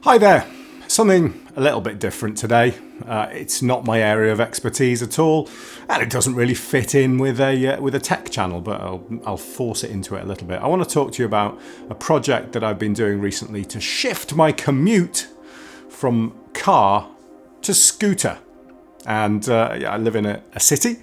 Hi there. Something a little bit different today. It's not my area of expertise at all, and it doesn't really fit in with a tech channel, but I'll force it into it a little bit. I want to talk to you about a project that I've been doing recently to shift my commute from car to scooter. And I live in a city,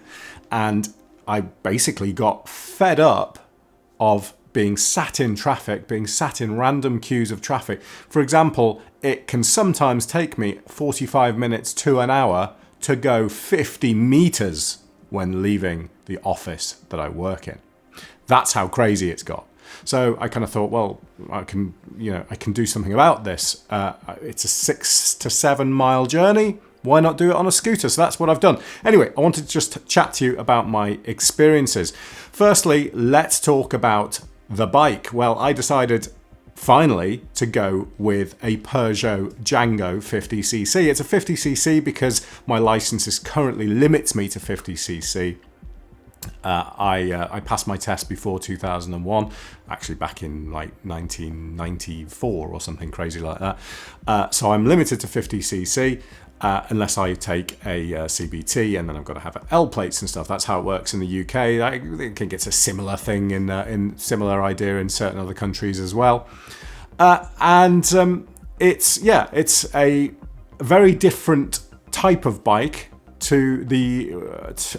and I basically got fed up of being sat in traffic, being sat in random queues of traffic. For example, it can sometimes take me 45 minutes to an hour to go 50 meters when leaving the office that I work in. That's how crazy it's got. So I kind of thought, well, I can do something about this. It's a 6 to 7 mile journey. Why not do it on a scooter? So that's what I've done. Anyway, I wanted to just chat to you about my experiences. Firstly, let's talk about the bike. Well, I decided finally to go with a Peugeot Django 50cc. It's a 50cc because my license currently limits me to 50cc. I passed my test before 2001, actually back in like 1994 or something crazy like that. So I'm limited to 50cc. Unless I take a CBT, and then I've got to have L plates and stuff. That's how it works in the UK. I think it's a similar thing in similar idea in certain other countries as well. It's a very different type of bike to the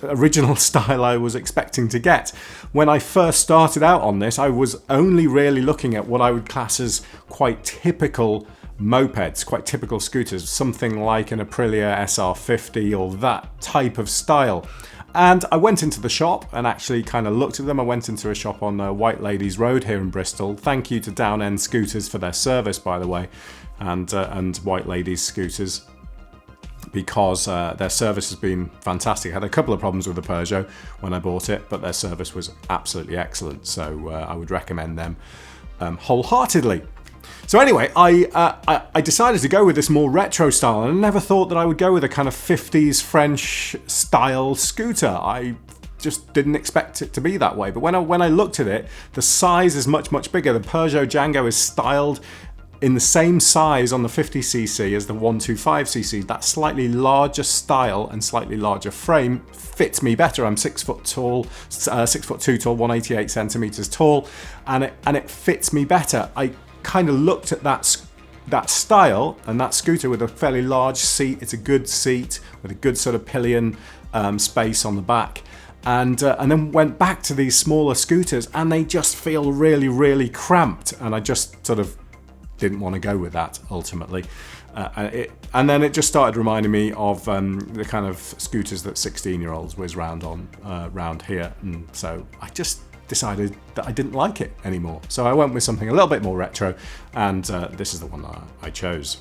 original style I was expecting to get. When I first started out on this, I was only really looking at what I would class as quite typical mopeds, quite typical scooters, something like an Aprilia SR50 or that type of style. And I went into the shop and actually kind of looked at them. I went into a shop on White Ladies Road here in Bristol. Thank you to Down End Scooters for their service, by the way, and White Ladies Scooters, because their service has been fantastic. I had a couple of problems with the Peugeot when I bought it, but their service was absolutely excellent. So I would recommend them wholeheartedly. So anyway, I decided to go with this more retro style, and I never thought that I would go with a kind of 50s French style scooter. I just didn't expect it to be that way. But when I looked at it, the size is much bigger. The Peugeot Django is styled in the same size on the 50cc as the 125cc. That slightly larger style and slightly larger frame fits me better. I'm 6 foot tall, 6'2" tall, 188 centimeters tall, and it fits me better. I kind of looked at that style and that scooter with a fairly large seat. It's a good seat with a good sort of pillion space on the back, and then went back to these smaller scooters, and they just feel really cramped, and I just sort of didn't want to go with that ultimately. And then it just started reminding me of the kind of scooters that 16-year-olds whiz round here, and so I just decided that I didn't like it anymore. So I went with something a little bit more retro, and this is the one that I chose.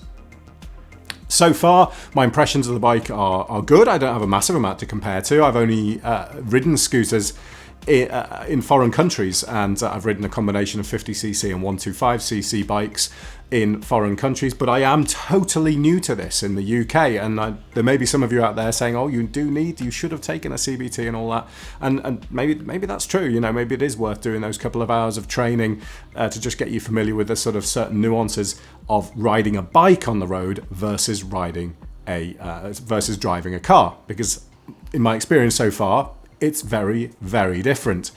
So far, my impressions of the bike are good. I don't have a massive amount to compare to. I've only ridden scooters in foreign countries, and I've ridden a combination of 50cc and 125cc bikes in foreign countries, but I am totally new to this in the UK, and there may be some of you out there saying, oh, you should have taken a CBT and all that, and maybe that's true. Maybe it is worth doing those couple of hours of training to just get you familiar with the sort of certain nuances of riding a bike on the road versus driving a car, because in my experience so far, it's very different,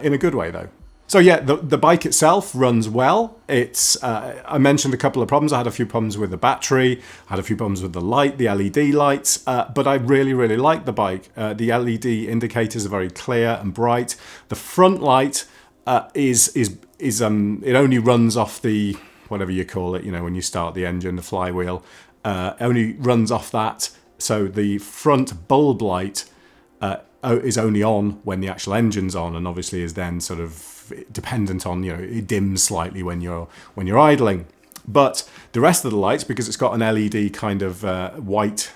in a good way though. So yeah, the bike itself runs well. I mentioned a couple of problems. I had a few problems with the battery, I had a few problems with the LED lights, but I really like the bike. The LED indicators are very clear and bright. The front light it only runs off the, whatever you call it, when you start the engine, the flywheel, only runs off that. So the front bulb light is only on when the actual engine's on, and obviously is then sort of dependent on, it dims slightly when you're idling. But the rest of the lights, because it's got an LED kind of white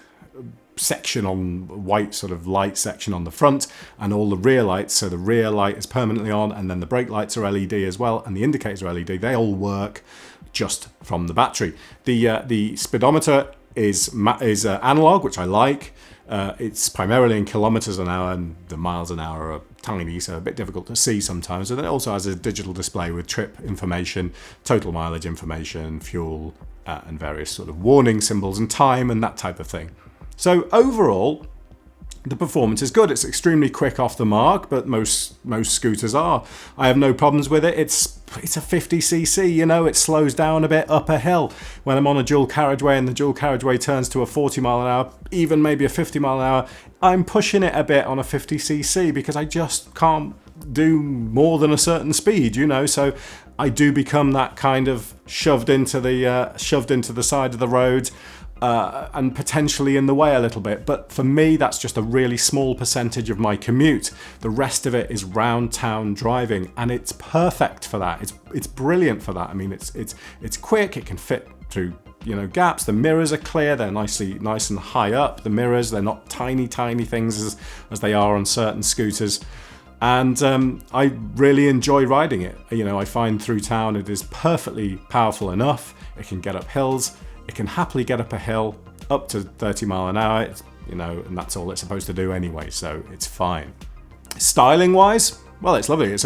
sort of light section on the front, and all the rear lights, so the rear light is permanently on, and then the brake lights are LED as well, and the indicators are LED, they all work just from the battery. The speedometer is analog, which I like. It's primarily in kilometers an hour, and the miles an hour are tiny, so a bit difficult to see sometimes. And it also has a digital display with trip information, total mileage information, fuel, and various sort of warning symbols and time and that type of thing. So overall, the performance is good. It's extremely quick off the mark, but most scooters are. I have no problems with it. It's a 50cc, you know, it slows down a bit up a hill. When I'm on a dual carriageway and the dual carriageway turns to a 40 mile an hour, even maybe a 50 mile an hour, I'm pushing it a bit on a 50cc because I just can't do more than a certain speed, you know. So I do become that kind of shoved into the side of the road. And potentially in the way a little bit. But for me, that's just a really small percentage of my commute. The rest of it is round town driving, and it's perfect for that. It's brilliant for that. I mean, it's quick. It can fit through, you know, gaps. The mirrors are clear. They're nice and high up. The mirrors, they're not tiny things as they are on certain scooters. And I really enjoy riding it. You know, I find through town it is perfectly powerful enough. It can get up hills. It can happily get up a hill up to 30 mile an hour, you know, and that's all it's supposed to do anyway, so it's fine. Styling wise, well, it's lovely. It's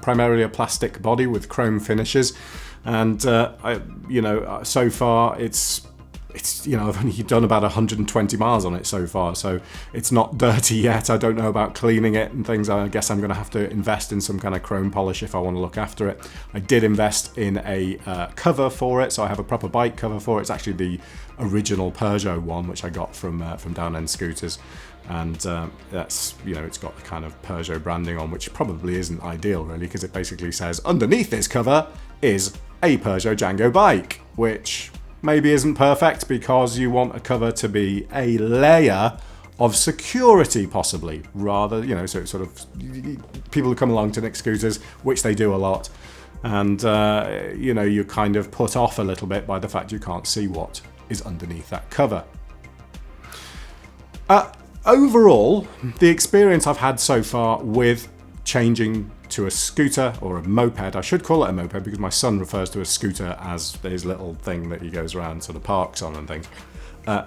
primarily a plastic body with chrome finishes, and so far it's you know, I've only done about 120 miles on it so far, so it's not dirty yet. I don't know about cleaning it and things. I guess I'm going to have to invest in some kind of chrome polish if I want to look after it. I did invest in a cover for it, so I have a proper bike cover for it. It's actually the original Peugeot one, which I got from Down End Scooters, and that's, you know, it's got the kind of Peugeot branding on, which probably isn't ideal really, because it basically says underneath this cover is a Peugeot Django bike, which maybe isn't perfect because you want a cover to be a layer of security, possibly, rather, you know, so it's sort of people who come along to nick scooters, which they do a lot, and you know, you're kind of put off a little bit by the fact you can't see what is underneath that cover. Overall, the experience I've had so far with changing to a scooter or a moped, I should call it a moped because my son refers to a scooter as his little thing that he goes around sort of parks on and things,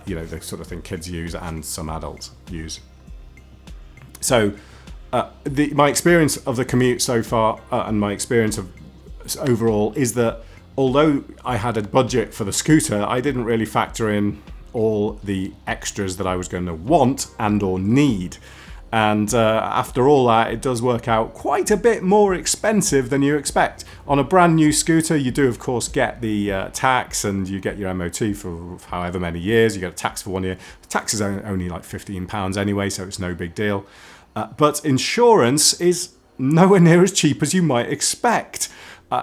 you know, the sort of thing kids use and some adults use. So my experience of the commute so far and my experience of overall is that although I had a budget for the scooter, I didn't really factor in all the extras that I was going to want and or need. And after all that, it does work out quite a bit more expensive than you expect. On a brand new scooter, you do of course get the tax, and you get your MOT for however many years. You get a tax for 1 year. The tax is only like £15 anyway, so it's no big deal. But insurance is nowhere near as cheap as you might expect.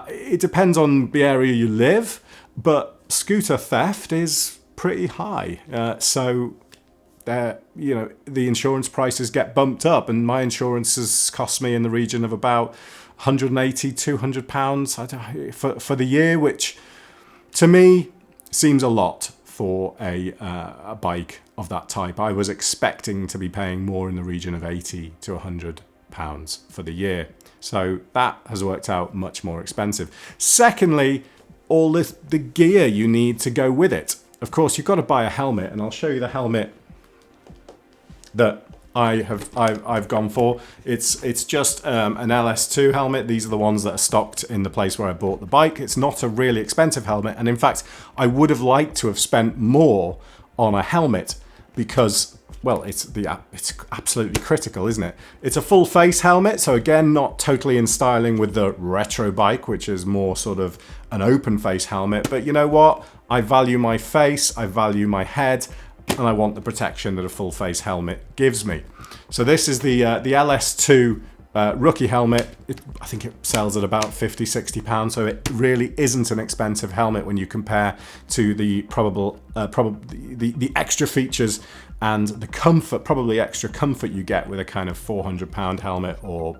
It depends on the area you live, but scooter theft is pretty high. You know, the insurance prices get bumped up, and my insurance has cost me in the region of about £180–200 for the year, which to me seems a lot for a bike of that type. I was expecting to be paying more in the region of £80–100 for the year, so that has worked out much more expensive. Secondly, all the gear you need to go with it. Of course, you've got to buy a helmet, and I'll show you the helmet that I've gone for. It's just an LS2 helmet. These are the ones that are stocked in the place where I bought the bike. It's not a really expensive helmet, and in fact I would have liked to have spent more on a helmet because, well, it's absolutely critical, isn't it? It's a full face helmet, so again, not totally in styling with the retro bike, which is more sort of an open face helmet. But you know what? I value my face, I value my head, and I want the protection that a full face helmet gives me. So this is the LS2 Rookie Helmet. I think it sells at about £50–60, so it really isn't an expensive helmet when you compare to the the extra features and the comfort, probably extra comfort you get with a kind of £400 helmet or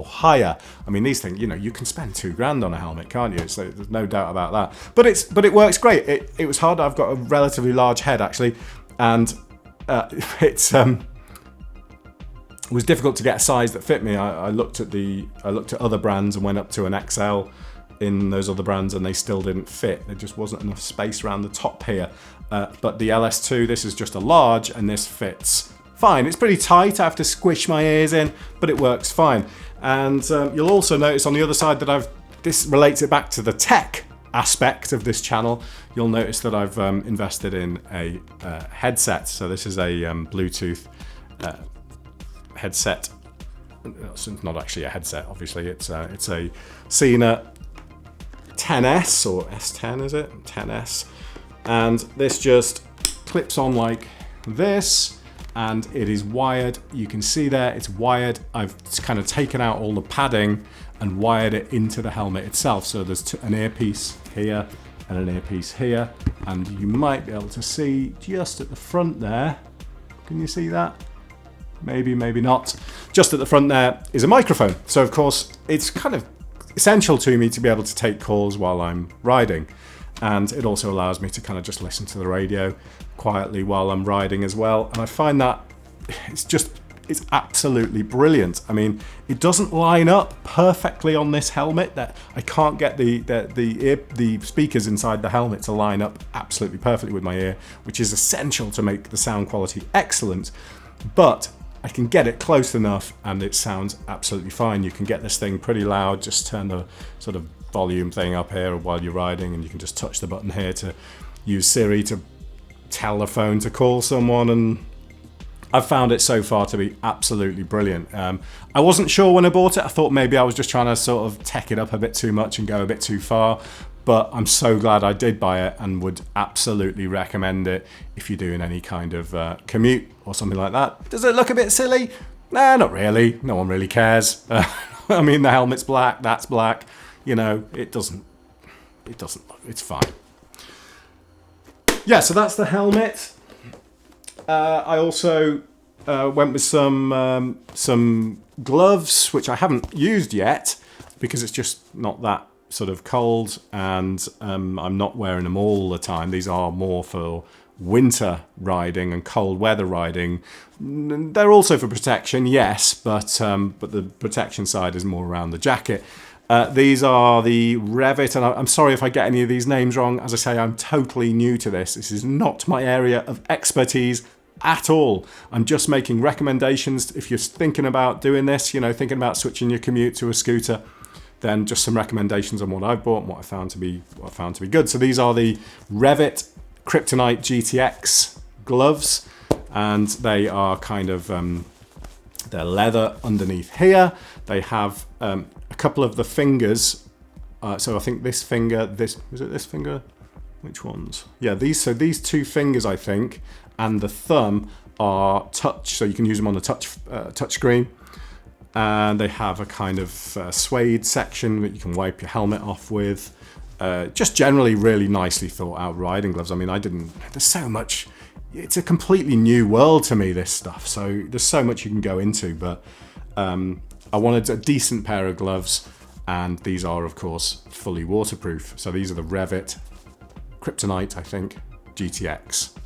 higher. I mean, these things, you know, you can spend £2,000 on a helmet, can't you? So there's no doubt about that. But it works great. It was hard. I've got a relatively large head actually, and it was difficult to get a size that fit me. I looked at other brands and went up to an XL, in those other brands and they still didn't fit. There just wasn't enough space around the top here. But the LS2, this is just a large and this fits fine. It's pretty tight, I have to squish my ears in, but it works fine. And you'll also notice on the other side that this relates it back to the tech aspect of this channel. You'll notice that I've invested in a headset. So this is a Bluetooth headset. It's not actually a headset, obviously. It's a Sena 10S or S10, is it? 10S. And this just clips on like this. And it is wired. You can see there, it's wired. I've kind of taken out all the padding and wired it into the helmet itself. So there's an earpiece here and an earpiece here. And you might be able to see just at the front there. Can you see that? Maybe, maybe not. Just at the front there is a microphone. So of course, it's kind of essential to me to be able to take calls while I'm riding. And it also allows me to kind of just listen to the radio quietly while I'm riding as well. And I find that it's absolutely brilliant. I mean, it doesn't line up perfectly on this helmet. That I can't get the speakers inside the helmet to line up absolutely perfectly with my ear, which is essential to make the sound quality excellent. But I can get it close enough and it sounds absolutely fine. You can get this thing pretty loud, just turn the sort of volume thing up here while you're riding, and you can just touch the button here to use Siri to tell the phone to call someone, and I've found it so far to be absolutely brilliant. I wasn't sure when I bought it. I thought maybe I was just trying to sort of tech it up a bit too much and go a bit too far, but I'm so glad I did buy it and would absolutely recommend it if you're doing any kind of commute or something like that. Does it look a bit silly? Nah, not really. No one really cares. I mean, the helmet's black, that's black. You know, it doesn't look, it's fine. Yeah, so that's the helmet. I also went with some gloves, which I haven't used yet because it's just not that sort of cold, and I'm not wearing them all the time. These are more for winter riding and cold weather riding. They're also for protection, yes, but the protection side is more around the jacket. These are the Rev It, and I'm sorry if I get any of these names wrong. As I say, I'm totally new to this. This is not my area of expertise at all. I'm just making recommendations. If you're thinking about doing this, you know, thinking about switching your commute to a scooter, then just some recommendations on what I've bought and what I found to be good. So these are the Rev It Kryptonite GTX gloves, and they are kind of they're leather underneath here. They have a couple of the fingers. So I think this finger, is it this finger? Which ones? Yeah, these two fingers, I think, and the thumb are touch, so you can use them on the touch screen. And they have a kind of suede section that you can wipe your helmet off with. Just generally really nicely thought out riding gloves. I mean, there's so much, it's a completely new world to me, this stuff. So there's so much you can go into, but I wanted a decent pair of gloves, and these are, of course, fully waterproof. So these are the Rev It Kryptonite, I think, GTX.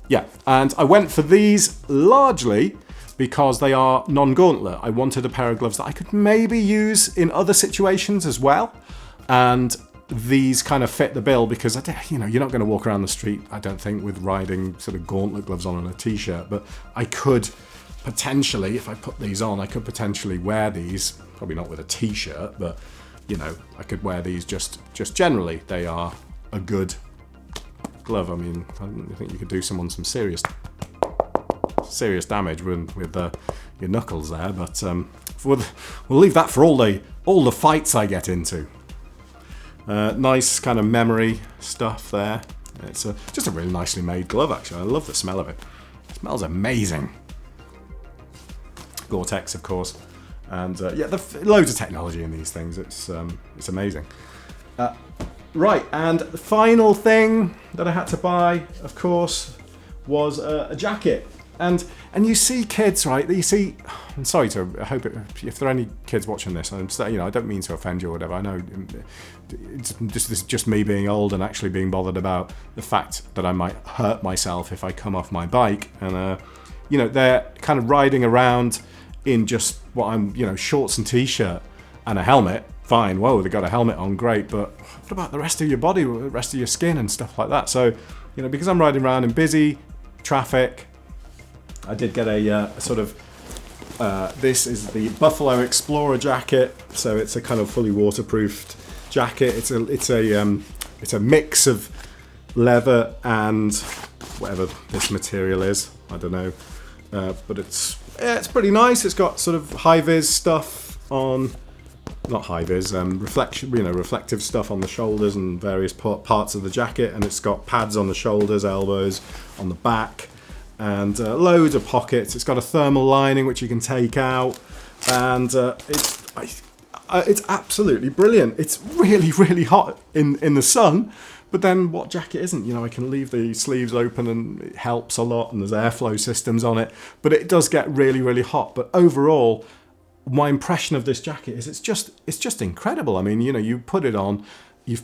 Yeah, and I went for these largely because they are non-gauntlet. I wanted a pair of gloves that I could maybe use in other situations as well, and these kind of fit the bill because, you know, you're not going to walk around the street, I don't think, with riding sort of gauntlet gloves on and a t-shirt, but I could potentially, if I put these on, I could potentially wear these, probably not with a t-shirt, but, you know, I could wear these just generally. They are a good glove. I mean, I think you could do someone some serious damage with your knuckles there, but we'll leave that for all the fights I get into. Nice kind of memory stuff there. It's just a really nicely made glove, actually. I love the smell of it. It smells amazing. Gore-Tex, of course, and yeah, loads of technology in these things. It's amazing. Right, and the final thing that I had to buy, of course, was a jacket. And you see kids, right? You see, I'm sorry I hope if there are any kids watching this, you know, I don't mean to offend you or whatever. I know it's just me being old and actually being bothered about the fact that I might hurt myself if I come off my bike. And you know, they're kind of riding around in just what I'm, you know, shorts and t-shirt and a helmet fine. Whoa, they got a helmet on, great. But what about the rest of your body, the rest of your skin and stuff like that? So, you know, because I'm riding around in busy traffic, I did get a sort of, this is the Buffalo Explorer jacket. So it's a kind of fully waterproofed jacket. It's a mix of leather and whatever this material is. I don't know, but it's pretty nice. It's got sort of high vis stuff on, not high vis, reflective stuff on the shoulders and various parts of the jacket, and it's got pads on the shoulders, elbows, on the back, and loads of pockets. It's got a thermal lining which you can take out, and it's absolutely brilliant. It's really, really hot in the sun, but then what jacket isn't? You know, I can leave the sleeves open and it helps a lot, and there's airflow systems on it, but it does get really, really hot. But overall, my impression of this jacket is it's just incredible. I mean, you know, you put it on, you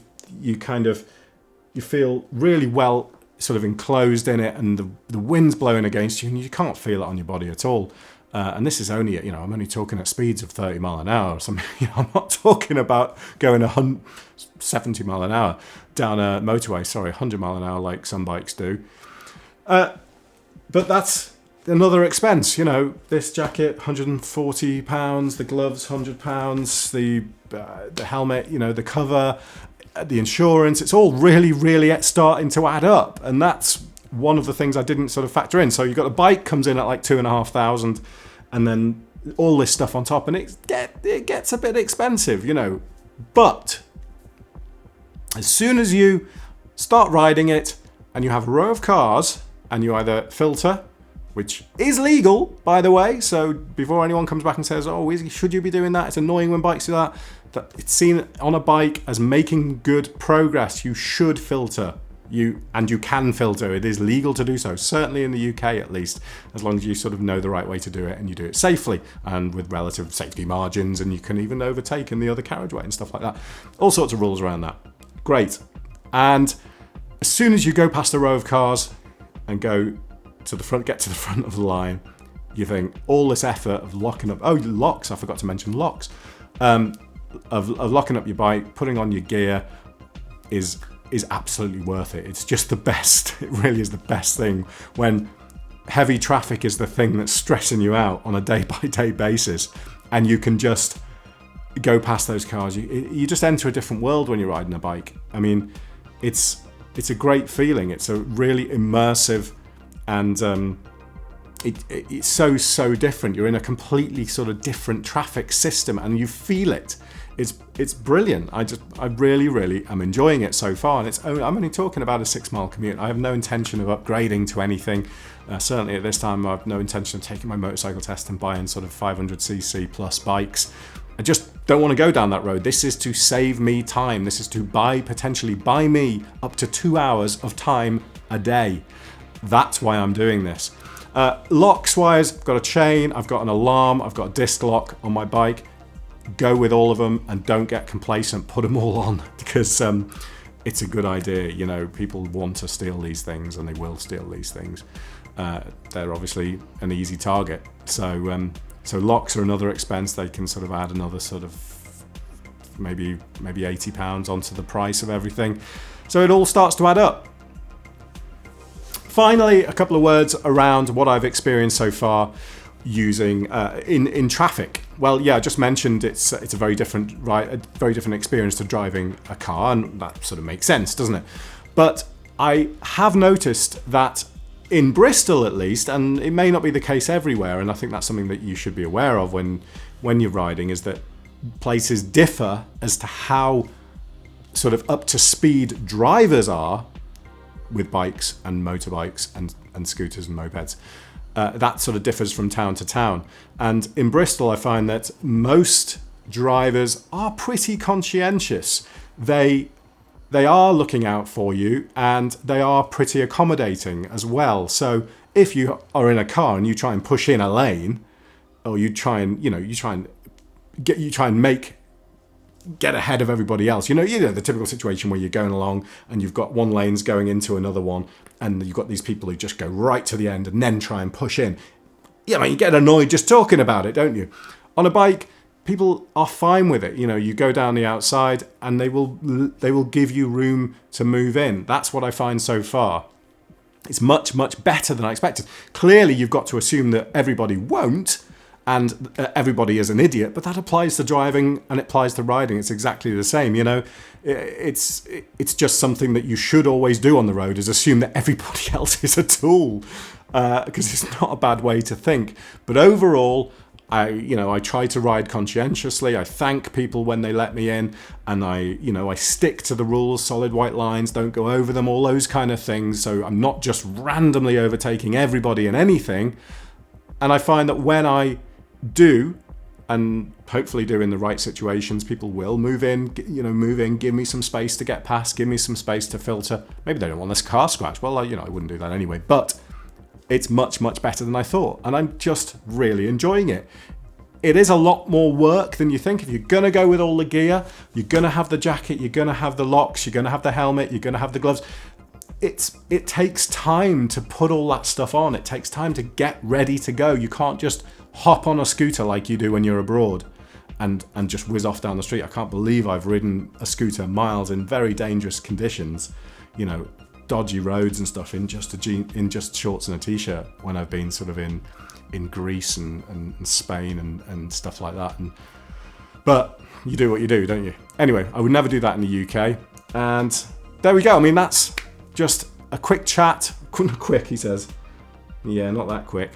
feel really well sort of enclosed in it, and the wind's blowing against you and you can't feel it on your body at all. And this is only, you know, I'm only talking at speeds of 30 mile an hour or something. You know, I'm not talking about going 70 mile an hour down a motorway, 100 mile an hour like some bikes do. But that's another expense, you know. This jacket, £140, the gloves, £100, the helmet, you know, the cover, the insurance, it's all really, really starting to add up. And that's one of the things I didn't sort of factor in. So you've got the bike comes in at like £2,500, and then all this stuff on top, and it gets a bit expensive, you know. But as soon as you start riding it and you have a row of cars and you either filter, which is legal, by the way, so before anyone comes back and says, oh, should you be doing that? It's annoying when bikes do that. It's seen on a bike as making good progress. You should filter. You can filter. It is legal to do so, certainly in the UK at least, as long as you sort of know the right way to do it and you do it safely and with relative safety margins, and you can even overtake in the other carriageway and stuff like that. All sorts of rules around that. Great. And as soon as you go past a row of cars and go to the front, get to the front of the line, you think all this effort of locking up, locks, I forgot to mention locks, of locking up your bike, putting on your gear is absolutely worth it. It's just the best. It really is the best thing when heavy traffic is the thing that's stressing you out on a day-by-day basis, and you can just go past those cars. You just enter a different world when you're riding a bike. I mean, it's a great feeling. It's a really immersive, and it's so different. You're in a completely sort of different traffic system, and you feel it. It's brilliant. I really am enjoying it so far, and I'm only talking about a 6 mile commute. I have no intention of upgrading to anything. Certainly at this time, I have no intention of taking my motorcycle test and buying sort of 500cc plus bikes. I just don't want to go down that road. This is to save me time. This is to potentially buy me up to 2 hours of time a day. That's why I'm doing this. Locks wise, I've got a chain, I've got an alarm, I've got a disc lock on my bike. Go with all of them and don't get complacent. Put them all on, because it's a good idea. You know, people want to steal these things, and they will steal these things. They're obviously an easy target. So locks are another expense. They can sort of add another sort of maybe £80 onto the price of everything. So it all starts to add up. Finally, a couple of words around what I've experienced so far using in traffic. Well, yeah, I just mentioned it's a very different experience to driving a car, and that sort of makes sense, doesn't it? But I have noticed that in Bristol, at least, and it may not be the case everywhere, and I think that's something that you should be aware of when you're riding, is that places differ as to how sort of up to speed drivers are with bikes and motorbikes and scooters and mopeds. That sort of differs from town to town. And in Bristol, I find that most drivers are pretty conscientious. They are looking out for you, and they are pretty accommodating as well. So if you are in a car and you try and push in a lane, or you try and get ahead of everybody else. You know the typical situation where you're going along and you've got one lane's going into another one, and you've got these people who just go right to the end and then try and push in. Yeah, I mean, you get annoyed just talking about it, don't you? On a bike, people are fine with it. You know, you go down the outside and they will give you room to move in. That's what I find so far. It's much, much better than I expected. Clearly, you've got to assume that everybody won't, and everybody is an idiot, but that applies to driving and it applies to riding. It's exactly the same, you know. It's just something that you should always do on the road, is assume that everybody else is a tool, because it's not a bad way to think. But overall, I try to ride conscientiously. I thank people when they let me in, and I stick to the rules, solid white lines, don't go over them, all those kind of things. So I'm not just randomly overtaking everybody and anything. And I find that when I do, and hopefully do in the right situations, people will move in, give me some space to get past, give me some space to filter. Maybe they don't want this car scratch. Well, I wouldn't do that anyway, but it's much, much better than I thought, and I'm just really enjoying it. It is a lot more work than you think. If you're gonna go with all the gear, you're gonna have the jacket, you're gonna have the locks, you're gonna have the helmet, you're gonna have the gloves. It takes time to put all that stuff on. It takes time to get ready to go. You can't just hop on a scooter like you do when you're abroad and just whiz off down the street. I can't believe I've ridden a scooter miles in very dangerous conditions, dodgy roads and stuff in just shorts and a t-shirt when I've been sort of in Greece and Spain and stuff like that. But you do what you do, don't you? Anyway, I would never do that in the UK. And there we go. I mean, that's just a quick chat. Quick, he says. Yeah, not that quick.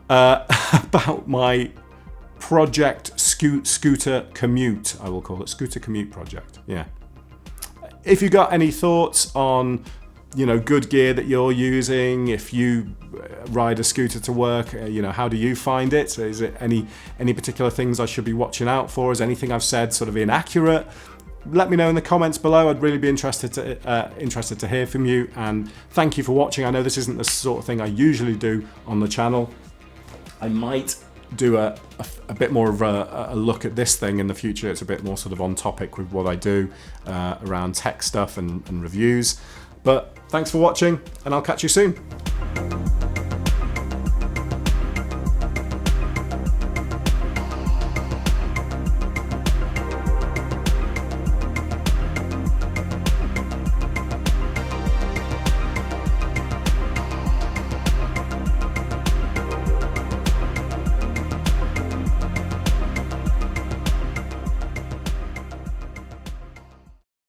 About my project scooter commute, I will call it. Scooter commute project. Yeah. If you got any thoughts on good gear that you're using, if you ride a scooter to work, how do you find it? Is it any particular things I should be watching out for? Is anything I've said sort of inaccurate? Let me know in the comments below. I'd really be interested to hear from you, and thank you for watching. I know this isn't the sort of thing I usually do on the channel. I might do a bit more of a look at this thing in the future. It's a bit more sort of on topic with what I do around tech stuff and reviews. But thanks for watching, and I'll catch you soon.